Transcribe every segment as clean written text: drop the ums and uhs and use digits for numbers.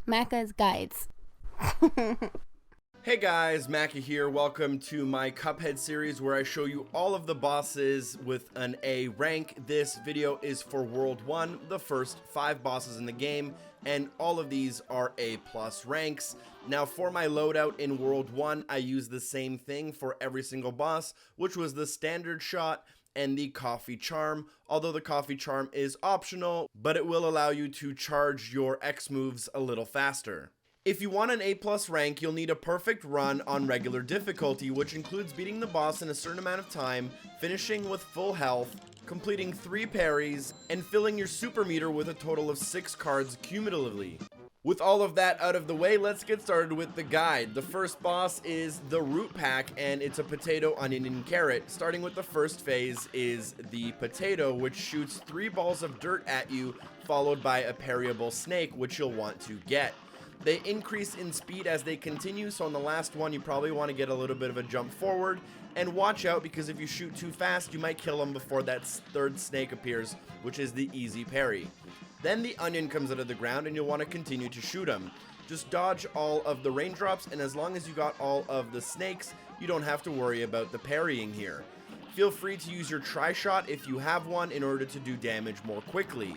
Macca's Guides. Hey guys, Macca here. Welcome to my Cuphead series where I show you all of the bosses with an A rank. This video is for World 1, the first 5 bosses in the game, and all of these are A+ ranks. Now for my loadout in World 1, I use the same thing for every single boss, which was the standard shot and the coffee charm, although the coffee charm is optional, but it will allow you to charge your X moves a little faster. If you want an A+ rank, you'll need a perfect run on regular difficulty, which includes beating the boss in a certain amount of time, finishing with full health, completing 3 parries, and filling your super meter with a total of 6 cards cumulatively. With all of that out of the way, let's get started with the guide. The first boss is the root pack, and it's a potato, onion, and carrot. Starting with the first phase is the potato, which shoots 3 balls of dirt at you, followed by a parryable snake, which you'll want to get. They increase in speed as they continue, so on the last one you probably want to get a little bit of a jump forward, and watch out because if you shoot too fast you might kill them before that third snake appears, which is the easy parry. Then the onion comes out of the ground and you'll want to continue to shoot him. Just dodge all of the raindrops, and as long as you got all of the snakes, you don't have to worry about the parrying here. Feel free to use your tri-shot if you have one in order to do damage more quickly.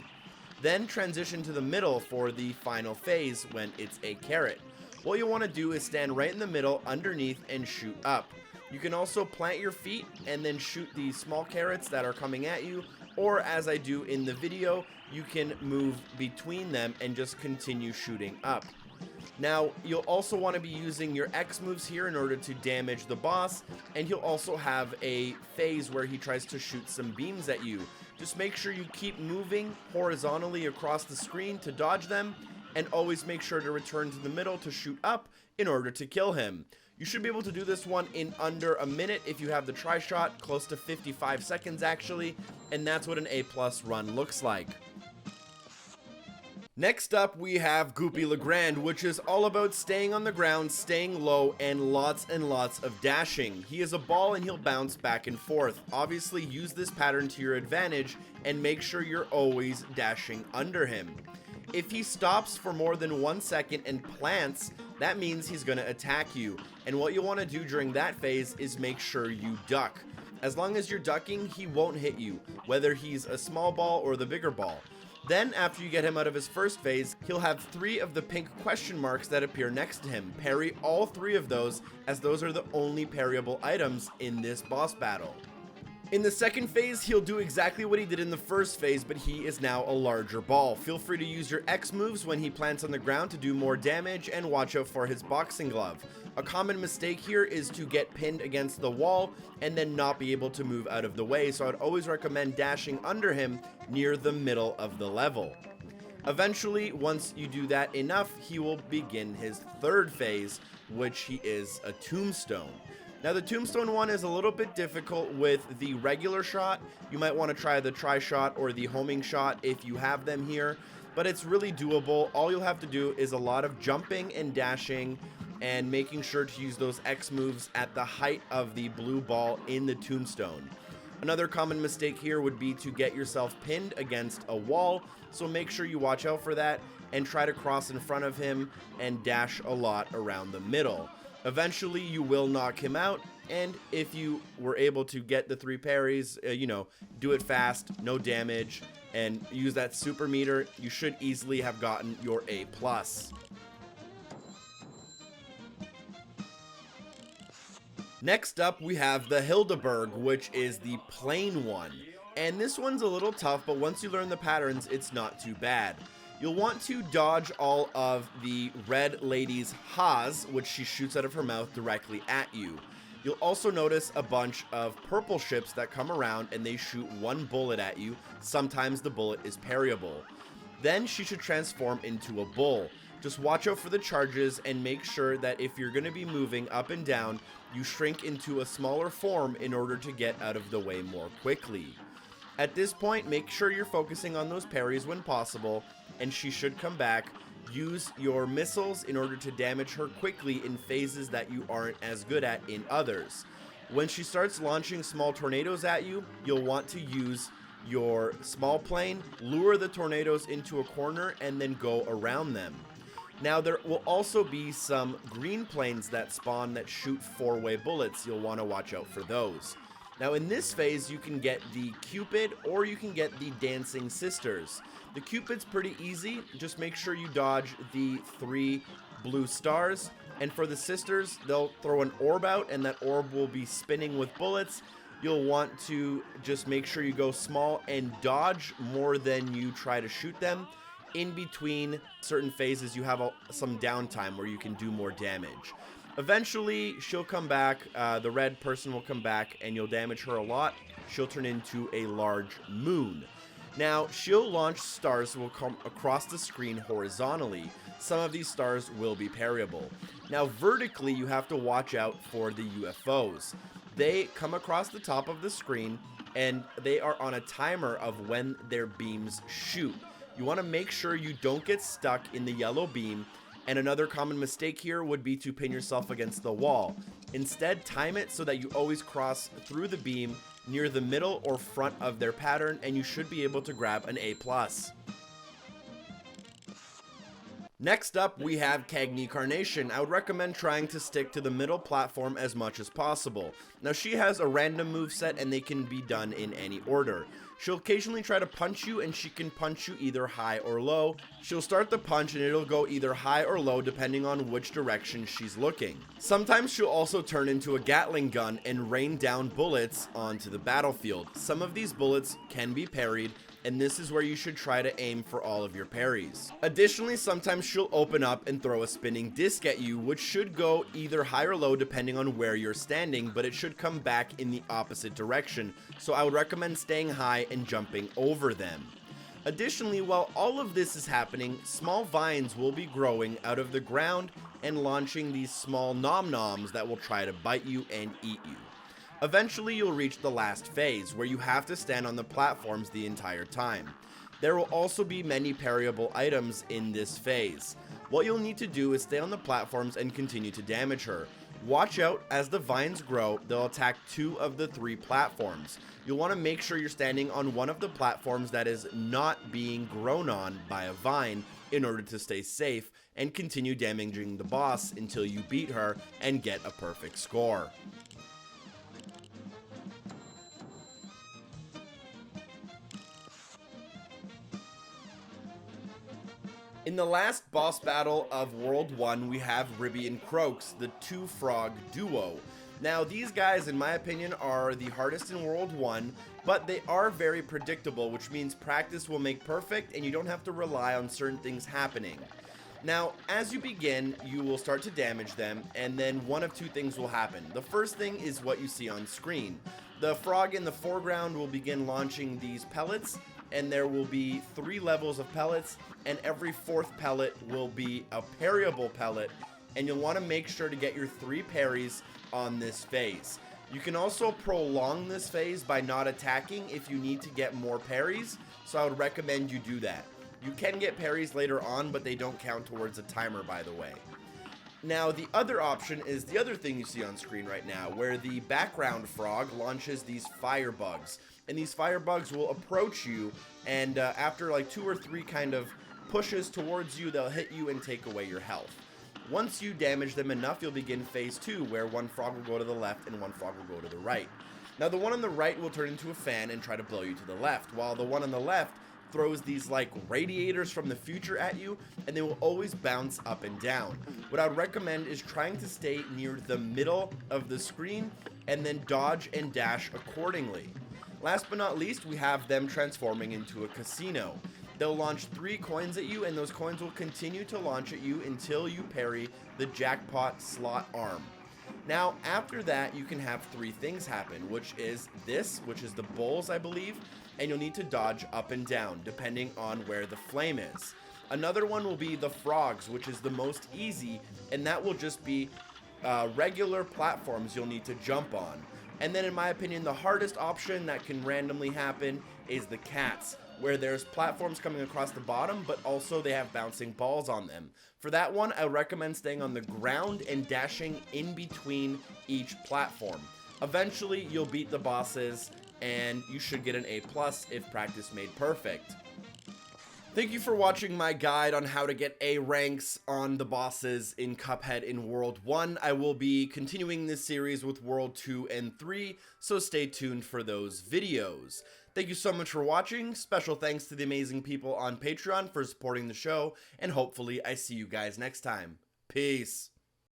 Then transition to the middle for the final phase when it's a carrot. What you want to do is stand right in the middle underneath and shoot up. You can also plant your feet and then shoot the small carrots that are coming at you, or as I do in the video, you can move between them and just continue shooting up. Now, you'll also want to be using your X moves here in order to damage the boss, and he'll also have a phase where he tries to shoot some beams at you. Just make sure you keep moving horizontally across the screen to dodge them, and always make sure to return to the middle to shoot up in order to kill him. You should be able to do this one in under a minute if you have the tri-shot, close to 55 seconds actually, and that's what an A+ run looks like. Next up, we have Goopygilbert, which is all about staying on the ground, staying low, and lots of dashing. He is a ball and he'll bounce back and forth. Obviously, use this pattern to your advantage and make sure you're always dashing under him. If he stops for more than 1 second and plants, that means he's going to attack you. And what you want to do during that phase is make sure you duck. As long as you're ducking, he won't hit you, whether he's a small ball or the bigger ball. Then, after you get him out of his first phase, he'll have 3 of the pink question marks that appear next to him. Parry all 3 of those, as those are the only parryable items in this boss battle. In the second phase, he'll do exactly what he did in the first phase, but he is now a larger ball. Feel free to use your X moves when he plants on the ground to do more damage, and watch out for his boxing glove. A common mistake here is to get pinned against the wall and then not be able to move out of the way, so I'd always recommend dashing under him near the middle of the level. Eventually, once you do that enough, he will begin his third phase, which he is a tombstone. Now the tombstone one is a little bit difficult with the regular shot. You might want to try the tri-shot or the homing shot if you have them here, but it's really doable. All you'll have to do is a lot of jumping and dashing and making sure to use those X moves at the height of the blue ball in the tombstone. Another common mistake here would be to get yourself pinned against a wall, so make sure you watch out for that and try to cross in front of him and dash a lot around the middle. Eventually you will knock him out, and if you were able to get the 3 parries, do it fast, no damage, and use that super meter, you should easily have gotten your A+. Next up, we have the Hildaburg, which is the plain one. And this one's a little tough, but once you learn the patterns, it's not too bad. You'll want to dodge all of the red lady's ha's, which she shoots out of her mouth directly at you. You'll also notice a bunch of purple ships that come around and they shoot 1 bullet at you. Sometimes the bullet is parryable. Then she should transform into a bull. Just watch out for the charges and make sure that if you're going to be moving up and down, you shrink into a smaller form in order to get out of the way more quickly. At this point, make sure you're focusing on those parries when possible, and she should come back. Use your missiles in order to damage her quickly in phases that you aren't as good at in others. When she starts launching small tornadoes at you, you'll want to use your small plane, lure the tornadoes into a corner, and then go around them. Now there will also be some green planes that spawn that shoot 4-way bullets. You'll want to watch out for those. Now in this phase you can get the Cupid or you can get the Dancing Sisters. The Cupid's pretty easy, just make sure you dodge the 3 blue stars. And for the sisters, they'll throw an orb out and that orb will be spinning with bullets. You'll want to just make sure you go small and dodge more than you try to shoot them. In between certain phases, you have some downtime where you can do more damage. Eventually, she'll come back, the red person will come back, and you'll damage her a lot. She'll turn into a large moon. Now, she'll launch stars that will come across the screen horizontally. Some of these stars will be parryable. Now, vertically, you have to watch out for the UFOs. They come across the top of the screen, and they are on a timer of when their beams shoot. You want to make sure you don't get stuck in the yellow beam, and another common mistake here would be to pin yourself against the wall. Instead, time it so that you always cross through the beam near the middle or front of their pattern, and you should be able to grab an A+. Next up, we have Cagney Carrion. I would recommend trying to stick to the middle platform as much as possible. Now, she has a random moveset and they can be done in any order. She'll occasionally try to punch you and she can punch you either high or low. She'll start the punch and it'll go either high or low depending on which direction she's looking. Sometimes she'll also turn into a Gatling gun and rain down bullets onto the battlefield. Some of these bullets can be parried, and this is where you should try to aim for all of your parries. Additionally, sometimes she'll open up and throw a spinning disc at you, which should go either high or low depending on where you're standing, but it should come back in the opposite direction, so I would recommend staying high and jumping over them. Additionally, while all of this is happening, small vines will be growing out of the ground and launching these small nom-noms that will try to bite you and eat you. Eventually, you'll reach the last phase, where you have to stand on the platforms the entire time. There will also be many parryable items in this phase. What you'll need to do is stay on the platforms and continue to damage her. Watch out, as the vines grow, they'll attack 2 of the 3 platforms. You'll want to make sure you're standing on one of the platforms that is not being grown on by a vine in order to stay safe and continue damaging the boss until you beat her and get a perfect score. In the last boss battle of World 1, we have Ribby and Croaks, the 2-frog duo. Now, these guys, in my opinion, are the hardest in World 1, but they are very predictable, which means practice will make perfect, and you don't have to rely on certain things happening. Now, as you begin, you will start to damage them, and then one of 2 things will happen. The first thing is what you see on screen. The frog in the foreground will begin launching these pellets, and there will be 3 levels of pellets, and every 4th pellet will be a parryable pellet, and you'll want to make sure to get your 3 parries on this phase. You can also prolong this phase by not attacking if you need to get more parries, so I would recommend you do that. You can get parries later on, but they don't count towards a timer, by the way. Now, the other option is the other thing you see on screen right now, where the background frog launches these firebugs. And these firebugs will approach you, and after like 2 or 3 kind of pushes towards you, they'll hit you and take away your health. Once you damage them enough, you'll begin phase 2, where one frog will go to the left and one frog will go to the right. Now, the one on the right will turn into a fan and try to blow you to the left, while the one on the left throws these like radiators from the future at you, and they will always bounce up and down. What I would recommend is trying to stay near the middle of the screen and then dodge and dash accordingly. Last but not least, we have them transforming into a casino. They'll launch 3 coins at you, and those coins will continue to launch at you until you parry the jackpot slot arm. Now, after that, you can have 3 things happen, which is this, which is the bowls, I believe, and you'll need to dodge up and down, depending on where the flame is. Another one will be the frogs, which is the most easy, and that will just be regular platforms you'll need to jump on. And then, in my opinion, the hardest option that can randomly happen is the cats, where there's platforms coming across the bottom, but also they have bouncing balls on them. For that one, I recommend staying on the ground and dashing in between each platform. Eventually, you'll beat the bosses, and you should get an A+ if practice made perfect. Thank you for watching my guide on how to get A ranks on the bosses in Cuphead in World 1. I will be continuing this series with World 2 and 3, so stay tuned for those videos. Thank you so much for watching. Special thanks to the amazing people on Patreon for supporting the show, and hopefully I see you guys next time. Peace.